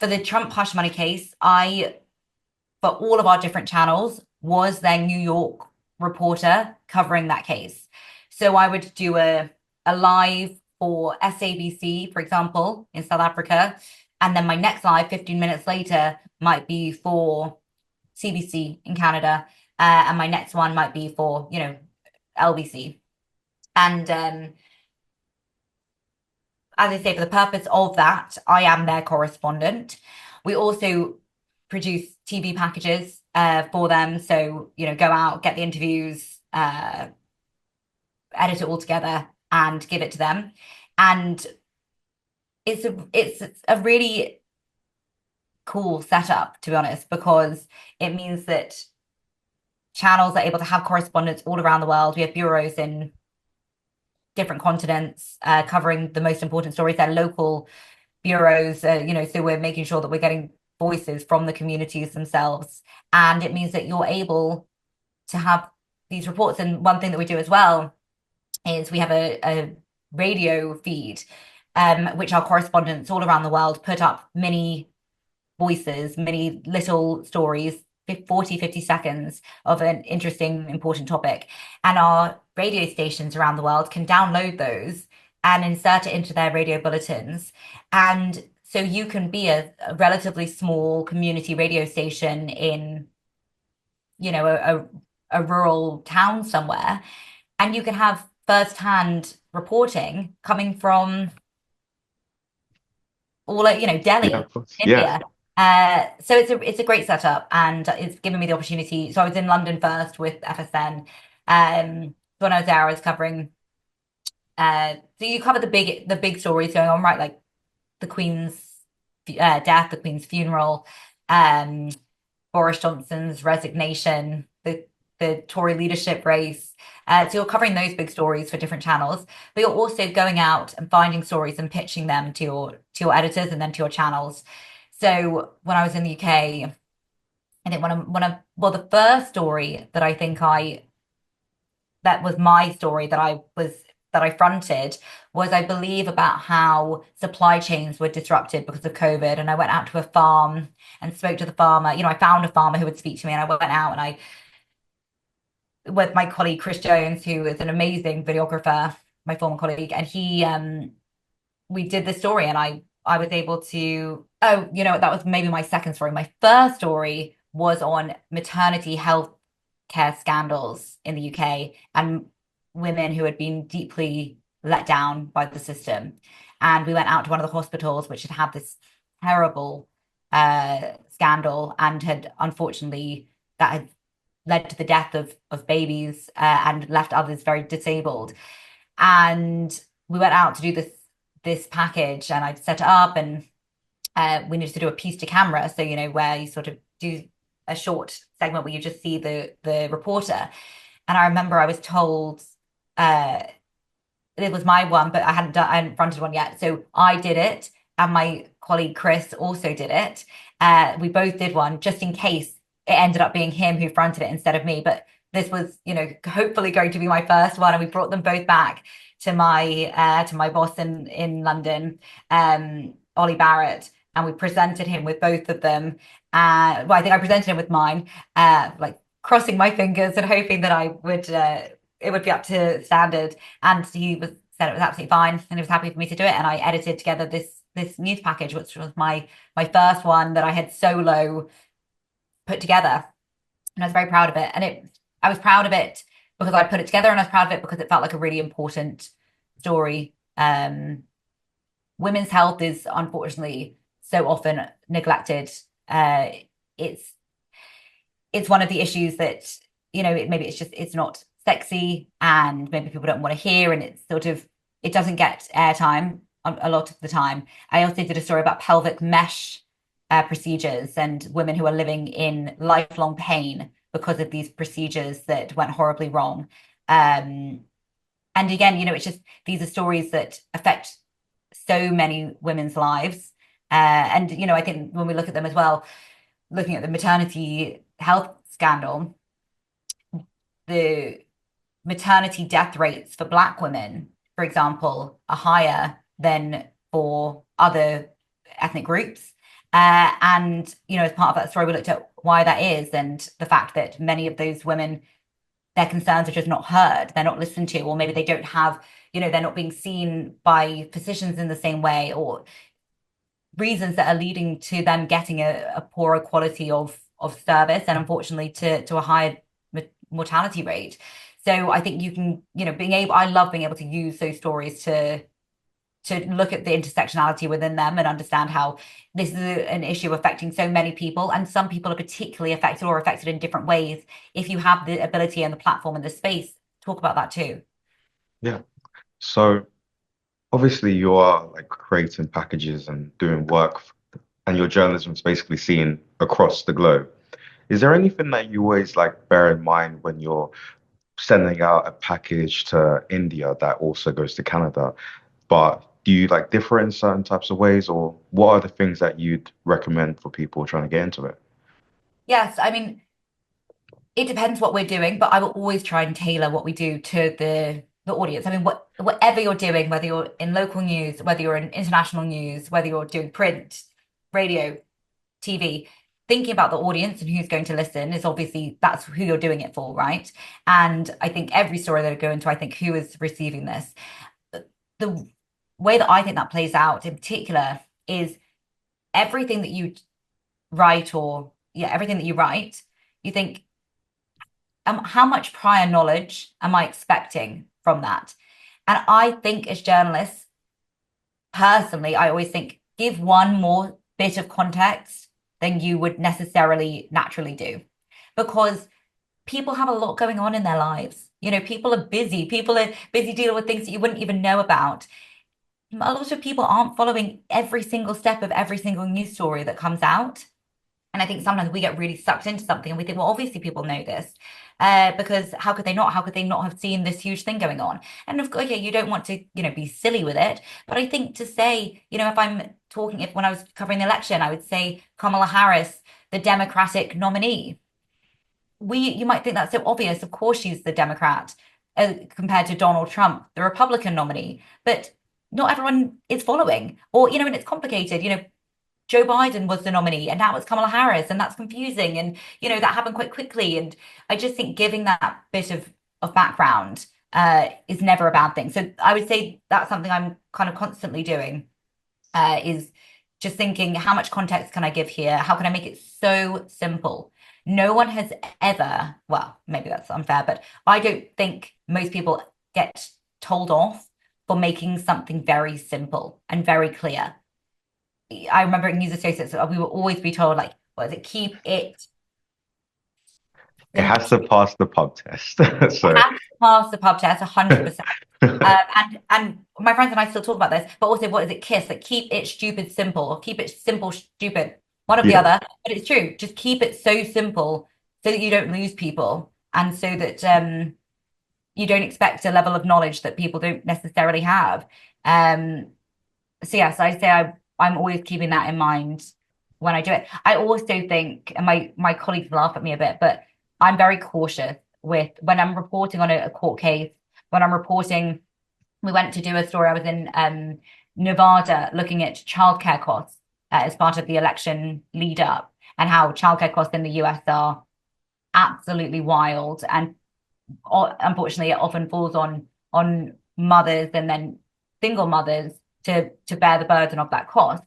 For the Trump hush money case, for all of our different channels, was their New York reporter covering that case. So I would do a live for SABC, for example, in South Africa, and then my next live 15 minutes later might be for CBC in Canada, and my next one might be for, LBC. And as I say, for the purpose of that, I am their correspondent. We also produce TV packages for them. So, go out, get the interviews, edit it all together and give it to them. And it's a really cool setup, to be honest, because it means that channels are able to have correspondents all around the world. We have bureaus in different continents covering the most important stories. They're local bureaus, so we're making sure that we're getting voices from the communities themselves. And it means that you're able to have these reports. And one thing that we do as well is we have a radio feed, which our correspondents all around the world put up mini voices, many little stories, 40, 50 seconds of an interesting, important topic. And our radio stations around the world can download those and insert it into their radio bulletins. And so you can be a relatively small community radio station in, a rural town somewhere, and you can have first-hand reporting coming from all, Yeah, Delhi, of course. Yeah. India. So it's a great setup, and it's given me the opportunity. So I was in London first with FSN. So when I was there, I was covering. So you cover the big stories going on, right? Like the Queen's death, the Queen's funeral, um, Boris Johnson's resignation, the Tory leadership race. So you're covering those big stories for different channels, but you're also going out and finding stories and pitching them to your editors and then to your channels. So when I was in the UK, I think well, the first story that I think that was my story that I fronted was, I believe, about how supply chains were disrupted because of COVID. And I went out to a farm and spoke to the farmer. I found a farmer who would speak to me, and I went out and with my colleague Chris Jones, who is an amazing videographer, my former colleague, and we did the story, and I was able to, that was maybe my second story. My first story was on maternity health care scandals in the UK and women who had been deeply let down by the system. And we went out to one of the hospitals which had this terrible scandal, and had, unfortunately, that had led to the death of babies and left others very disabled. And we went out to do this package, and I set it up, and we needed to do a piece to camera, so where you sort of do a short segment where you just see the reporter. And I remember I was told it was my one, but I hadn't fronted one yet, so I did it, and my colleague Chris also did it. We both did one just in case it ended up being him who fronted it instead of me. But this was, hopefully going to be my first one, and we brought them both back to my boss in London, Ollie Barrett, and we presented him with both of them. Well, I think I presented him with mine, like crossing my fingers and hoping that it would be up to standard. And he said it was absolutely fine, and he was happy for me to do it. And I edited together this news package, which was my first one that I had solo put together, and I was very proud of it. And I was proud of it because I put it together, and I was proud of it because it felt like a really important story. Women's health is unfortunately so often neglected. It's one of the issues that, maybe it's not sexy, and maybe people don't want to hear, and it doesn't get airtime a lot of the time. I also did a story about pelvic mesh procedures and women who are living in lifelong pain because of these procedures that went horribly wrong. And again, it's just, these are stories that affect so many women's lives. And, I think when we look at them as well, looking at the maternity health scandal, the maternity death rates for Black women, for example, are higher than for other ethnic groups. And, as part of that story, we looked at why that is, and the fact that many of those women their concerns are just not heard, they're not listened to, or maybe they don't have, they're not being seen by physicians in the same way, or reasons that are leading to them getting a poorer quality of service, and unfortunately to a higher mortality rate. So I think you can, I love being able to use those stories to look at the intersectionality within them and understand how this is an issue affecting so many people, and some people are particularly affected or affected in different ways. If you have the ability and the platform and the space, talk about that too. Yeah. So obviously you are like creating packages and doing work, and your journalism is basically seen across the globe. Is there anything that you always like bear in mind when you're sending out a package to India that also goes to Canada? But do you like differ in certain types of ways, or what are the things that you'd recommend for people trying to get into it? Yes, I mean, it depends what we're doing, but I will always try and tailor what we do to the audience. I mean, whatever you're doing, whether you're in local news, whether you're in international news, whether you're doing print, radio, TV, thinking about the audience and who's going to listen is obviously that's who you're doing it for, right? And I think every story that I go into, I think who is receiving this. The way that I think that plays out in particular is everything that you write, or yeah, everything that you write, you think, how much prior knowledge am I expecting from that? And I think as journalists, personally, I always think give one more bit of context than you would necessarily naturally do. Because people have a lot going on in their lives. People are busy. People are busy dealing with things that you wouldn't even know about. A lot of people aren't following every single step of every single news story that comes out. And I think sometimes we get really sucked into something and we think, well, obviously people know this. Because how could they not? How could they not have seen this huge thing going on? And of course, yeah, you don't want to, be silly with it. But I think to say, if I'm talking, if when I was covering the election, I would say Kamala Harris, the Democratic nominee. You might think that's so obvious. Of course, she's the Democrat compared to Donald Trump, the Republican nominee. But not everyone is following, or, and it's complicated. Joe Biden was the nominee and now it's Kamala Harris, and that's confusing, and that happened quite quickly, and I just think giving that bit of background is never a bad thing. So I would say that's something I'm kind of constantly doing, is just thinking, how much context can I give here? How can I make it so simple? No one has ever, well, maybe that's unfair, but I don't think most people get told off for making something very simple and very clear. I remember in news associates, we will always be told, like, what is it? Keep it It simple. has to pass the pub test. It So has to pass the pub test, 100%. And my friends and I still talk about this, but also, what is it? KISS, like, keep it stupid simple, or keep it simple stupid, one or the yeah, other. But it's true. Just keep it so simple so that you don't lose people, and so that you don't expect a level of knowledge that people don't necessarily have. Um, so yes, I say I'm always keeping that in mind when I do it. I also think, and my colleagues laugh at me a bit, but I'm very cautious with when I'm reporting on a court case. When I'm reporting, we went to do a story. I was in Nevada looking at childcare costs as part of the election lead up, and how childcare costs in the US are absolutely wild, and unfortunately it often falls on mothers, and then single mothers, to bear the burden of that cost.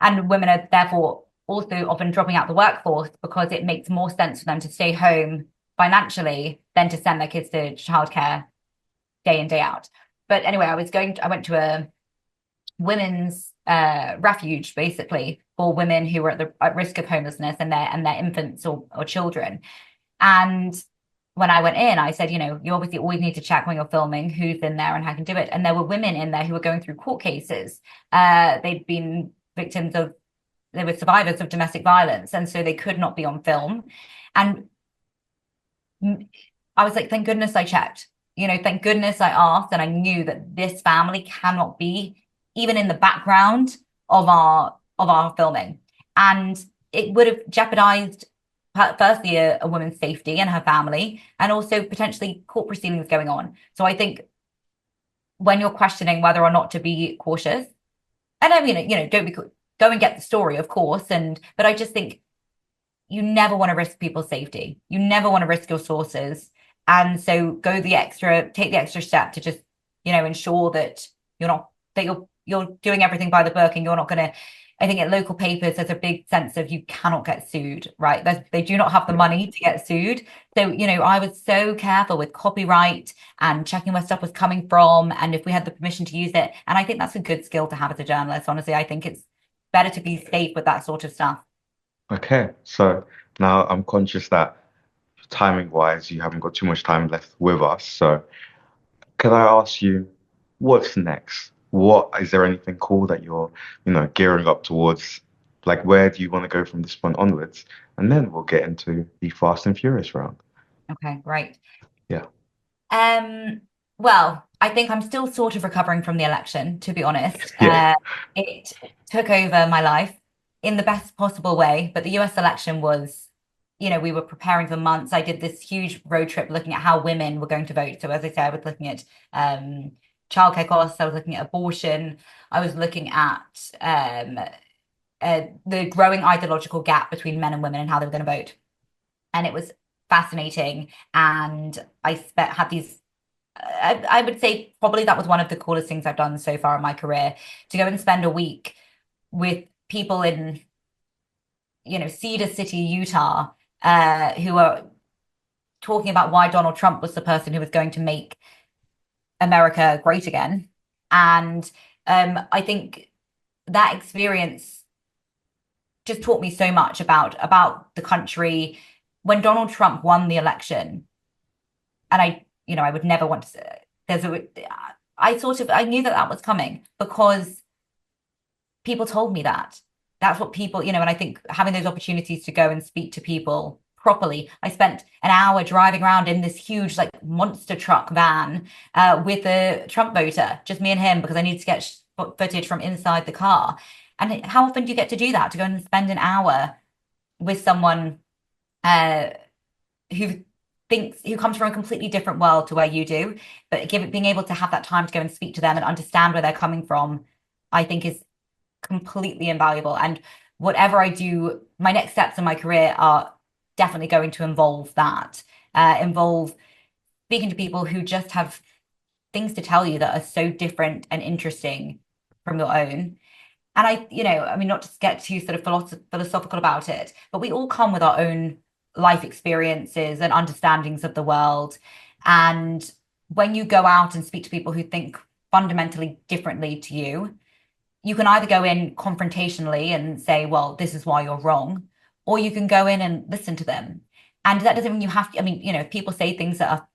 And women are therefore also often dropping out the workforce because it makes more sense for them to stay home financially than to send their kids to childcare day in, day out. But anyway, I went to a women's refuge, basically, for women who were at risk of homelessness, and their infants, or children. And when I went in, I said, you obviously always need to check when you're filming who's in there and how you can do it. And there were women in there who were going through court cases. They'd been victims of, they were survivors of domestic violence, and so they could not be on film. And I was like, thank goodness I checked. Thank goodness I asked, and I knew that this family cannot be even in the background of our filming. And it would have jeopardized, firstly, a woman's safety and her family, and also potentially court proceedings going on. So I think when you're questioning whether or not to be cautious, and I mean, don't be, go and get the story, of course, but I just think you never want to risk people's safety. You never want to risk your sources. And so take the extra step to just, ensure that you're doing everything by the book, and you're not going to. I think at local papers, there's a big sense of you cannot get sued, right? They do not have the Yeah. money to get sued. So, I was so careful with copyright and checking where stuff was coming from and if we had the permission to use it. And I think that's a good skill to have as a journalist. Honestly, I think it's better to be safe with that sort of stuff. Okay, so now I'm conscious that timing wise, you haven't got too much time left with us. So could I ask you, what's next? What is there anything cool that you're, gearing up towards? Like, where do you want to go from this point onwards? And then we'll get into the Fast and Furious round. Okay, great. Yeah. Um, well, I think I'm still sort of recovering from the election, to be honest. Yeah. It took over my life in the best possible way, but the US election was, we were preparing for months. I did this huge road trip looking at how women were going to vote. So as I said, I was looking at childcare costs, I was looking at abortion, I was looking at the growing ideological gap between men and women and how they were going to vote. And it was fascinating. And had these I would say probably that was one of the coolest things I've done so far in my career, to go and spend a week with people in, Cedar City, Utah, who are talking about why Donald Trump was the person who was going to make America great again. And I think that experience just taught me so much about the country. When Donald Trump won the election, and I would never want to say, I knew that that was coming because people told me that. That's what people, and I think having those opportunities to go and speak to people properly. I spent an hour driving around in this huge, like, monster truck van with a Trump voter, just me and him, because I needed to get footage from inside the car. And how often do you get to do that? To go and spend an hour with someone uh, who who comes from a completely different world to where you do, but being able to have that time to go and speak to them and understand where they're coming from, I think is completely invaluable. And whatever I do, my next steps in my career are definitely going to involve that, involve speaking to people who just have things to tell you that are so different and interesting from your own. And I mean, not to get too sort of philosophical about it, but we all come with our own life experiences and understandings of the world. And when you go out and speak to people who think fundamentally differently to you can either go in confrontationally and say, well, this is why you're wrong, or you can go in and listen to them. And that doesn't mean you have to, I mean, if people say things that are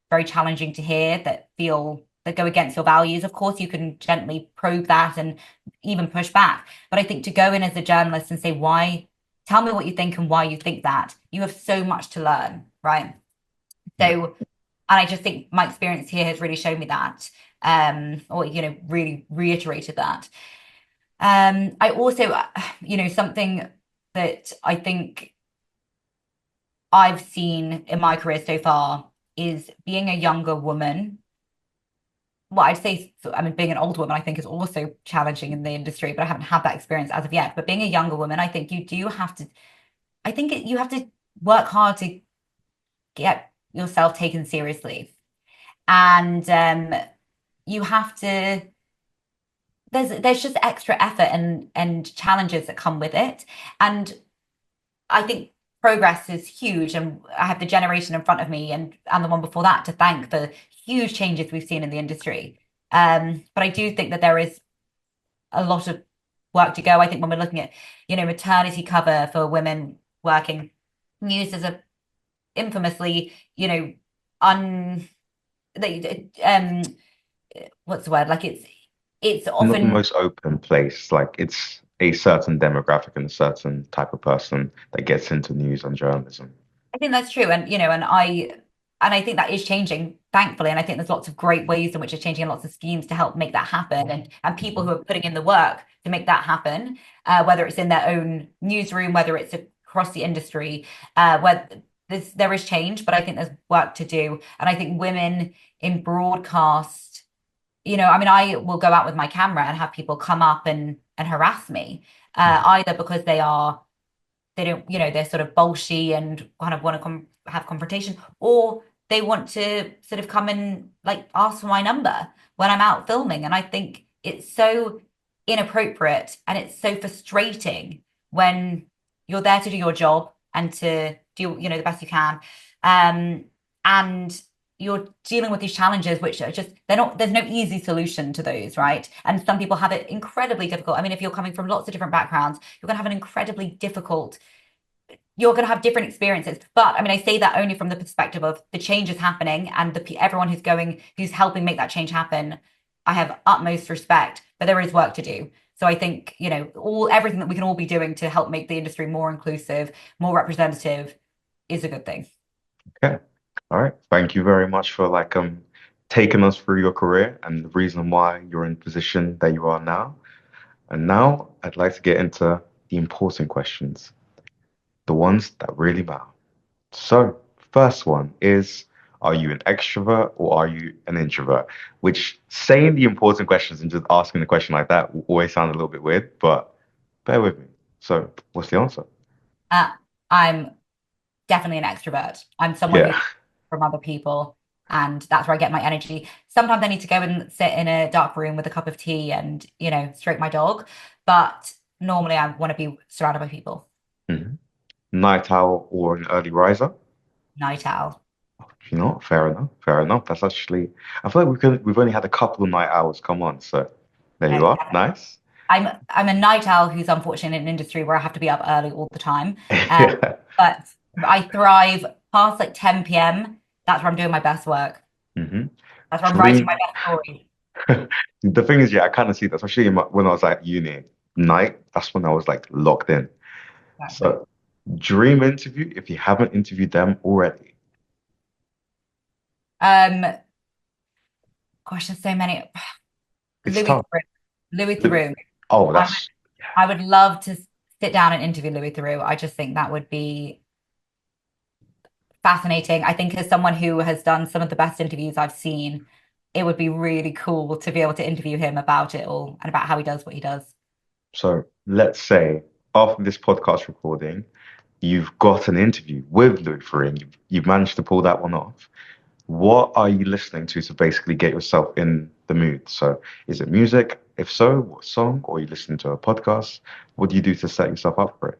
very challenging to hear, that go against your values, of course you can gently probe that and even push back. But I think to go in as a journalist and say, why, tell me what you think and why you think that, you have so much to learn, right? Yeah. So, and I just think my experience here has really shown me that, or, really reiterated that. I also, something that I think I've seen in my career so far is being a younger woman. Well, I'd say, I mean, being an older woman, I think is also challenging in the industry, but I haven't had that experience as of yet. But being a younger woman, I think you have to work hard to get yourself taken seriously. And you have to, there's just extra effort and challenges that come with it. And I think progress is huge, and I have the generation in front of me and the one before that to thank for huge changes we've seen in the industry. But I do think that there is a lot of work to go. I think when we're looking at, maternity cover for women working, news as a infamously, un they what's the word? Like it's Not the often. most open place. Like, it's a certain demographic and a certain type of person that gets into news and journalism. I think that's true. And and I think that is changing, thankfully. And I think there's lots of great ways in which it's changing and lots of schemes to help make that happen, and people who are putting in the work to make that happen, whether it's in their own newsroom, whether it's across the industry, where there is change, but I think there's work to do. And I think women in broadcast, I mean, I will go out with my camera and have people come up and harass me, either because they don't, they're sort of bolshy and kind of want to have confrontation, or they want to sort of come and like ask for my number when I'm out filming. And I think it's so inappropriate and it's so frustrating when you're there to do your job and to do, the best you can. Um, and you're dealing with these challenges, which are just, there's no easy solution to those, right? And some people have it incredibly difficult. I mean, if you're coming from lots of different backgrounds, you're going to have an incredibly difficult you're going to have different experiences. But I mean, I say that only from the perspective of the change is happening and everyone who's helping make that change happen. I have utmost respect, but there is work to do. So I think, everything that we can all be doing to help make the industry more inclusive, more representative is a good thing. Okay. All right. Thank you very much for taking us through your career and the reason why you're in the position that you are now. And now I'd like to get into the important questions, the ones that really matter. So, first one is, are you an extrovert or are you an introvert? Which saying the important questions and just asking the question like that will always sound a little bit weird, but bear with me. So, what's the answer? Uh, I'm definitely an extrovert. I'm someone Yeah. who's from other people, and that's where I get my energy. Sometimes I need to go and sit in a dark room with a cup of tea and, stroke my dog. But normally I want to be surrounded by people. Mhm. Night owl or an early riser? Night owl. You know, fair enough. Fair enough. That's actually, I feel like we've only had a couple of night owls come on, so there No, you are. Nice. I'm a night owl who's unfortunately in an industry where I have to be up early all the time. Uh, Yeah. but I thrive past like 10 p.m. That's where I'm doing my best work. hmm That's where I'm writing my Dream. best story. The thing is, yeah, I kind of see that, especially when I was at uni night. That's when I was like locked in. Exactly. So, dream interview if you haven't interviewed them already. Um, Gosh, there's so many. It's Louis tough. Theroux. Louis Theroux. Oh, I would, that's I would love to sit down and interview Louis Theroux. I just think that would be fascinating. I think as someone who has done some of the best interviews I've seen, it would be really cool to be able to interview him about it all and about how he does what he does. so. Let's say after this podcast recording, you've got an interview with Louis Theroux and you've managed to pull that one off. What are you listening to basically get yourself in the mood? So, is it music? If so, what song? Or are you listening to a podcast? What do you do to set yourself up for it?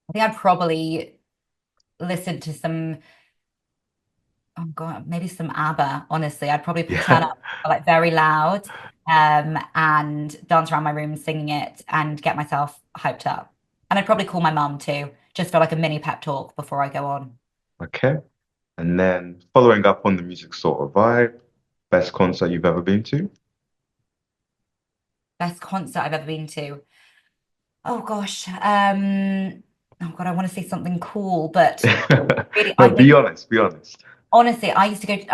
I think I'd probably listen to some, oh God, maybe some ABBA, honestly. I'd probably turn Yeah. up like very loud, and dance around my room singing it and get myself hyped up. And I'd probably call my mum too, just for like a mini pep talk before I go on. Okay. And then following up on the music sort of vibe, best concert you've ever been to? Best concert I've ever been to. Oh gosh. Oh God, I want to say something cool, but really, No, be honest, be honest. honestly, I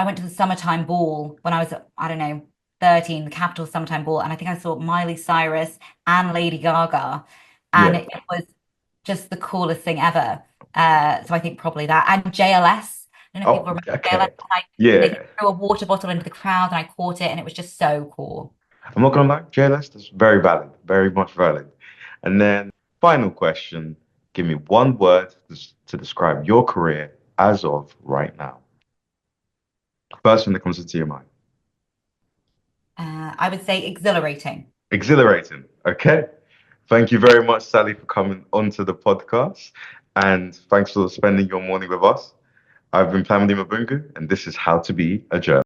went to the summertime ball when I was, I don't know, 13, the Capitol Summertime Ball, and I think I saw Miley Cyrus and Lady Gaga, and Yeah. it was just the coolest thing ever. So I think probably that. And JLS. I don't know if Oh, people remember JLS, okay. and they Yeah. threw a water bottle into the crowd, and I caught it, and it was just so cool. I'm not gonna lie, JLS, that's very valid, very much valid. And then final question, give me one word to describe your career as of right now. First thing that comes into your mind. I would say exhilarating. Exhilarating. Okay. Thank you very much, Sally, for coming onto the podcast. And thanks for spending your morning with us. I've been Plamdi Mabungu, and this is How to Be a Journalist.